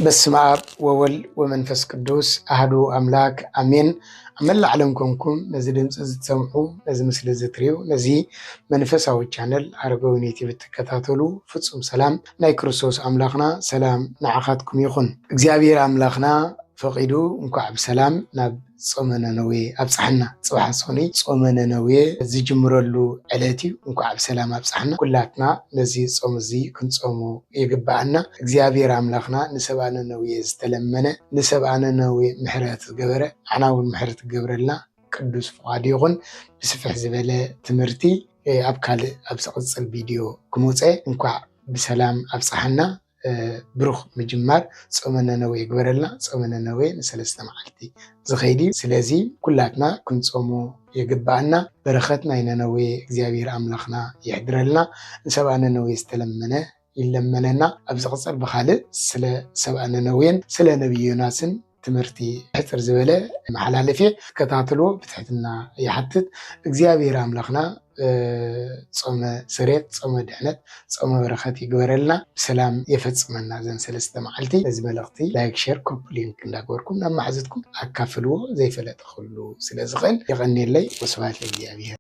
በስመ አብ ወወልድ ወመንፈስ ቅዱስ አሐዱ አምላክ አሜን። አመላ ዓለም ኮንኩም ነዚ ድምጽ ዝትሰምዑ ነዚ ምስሊ ዝትሪኡ ነዚ መንፈሳዊ ቻነል አረጋዊ ዩቲዩብ ትከታተሉ ፍጹም ሰላም ናይ ክርስቶስ አምላኽና ሰላም ንዓኻትኩም ይኹን። እግዚአብሔር አምላኽና ፈቂዱ እንኳዕ ብሰላም ናብ ጾመ ነነዌ አብጽሕና ጽባሕ ጾኒ ጾመ ነነዌ ዝጅምረሉ ዕለት እዩ። እንኳዕ ብሰላም አብጽሕና ኩላትና ነዚ ጾም እዚ ክንጾሙ ይግባአና። እግዚአብሔር አምላኽና ንሰብአ ነነዌ ዝተለመነ ንሰብአ ነነዌ ምሕረት ዝገበረ ንሕና እውን ምሕረት ክገብረልና ቅዱስ ፍቃዱ ይኹን። ብስፍሕ ዝበለ ትምህርቲ ኣብ ካልእ ኣብ ዝቕፅል ቪድዮ ክመፅእ እንኳዕ ብሰላም አብጽሕና ብሩኽ ምጅማር ጾመ ነነዌ ይግበረልና። ጾመ ነነዌ ንሰለስተ መዓልቲ ዝኸይድ ስለዚ ኩላትና ክንጾሙ ይግባአና። በረኸት ናይ ነነዌ እግዚአብሔር አምላኽና ይሕድረልና። ንሰብአ ነነዌ ዝተለመነ ይለመነና። ኣብ ዝቕፅል ብኻልእ ስለ ሰብአ ነነዌን ስለ ነቢዩ ዮናስን ትምህርቲ ሕፅር ዝበለ መሓላለፊ ተከታተልዎ ብትሕትና ይሓትት። እግዚአብሔር አምላኽና ጾመ ስሬት ጾመ ድሕነት ጾመ በረኸት ይግበረልና። ብሰላም የፈጽመና ዘን ሰለስተ መዓልቲ እዚ መልእኽቲ ላይክ ሼር ኮፒ ሊንክ እንዳገበርኩም ናብ ማሕዘትኩም ኣካፍልዎ ዘይፈለጠ ኩሉ ስለ ዝኽእል ይቐኒለይ። ወስብሐት ለእግዚአብሔር።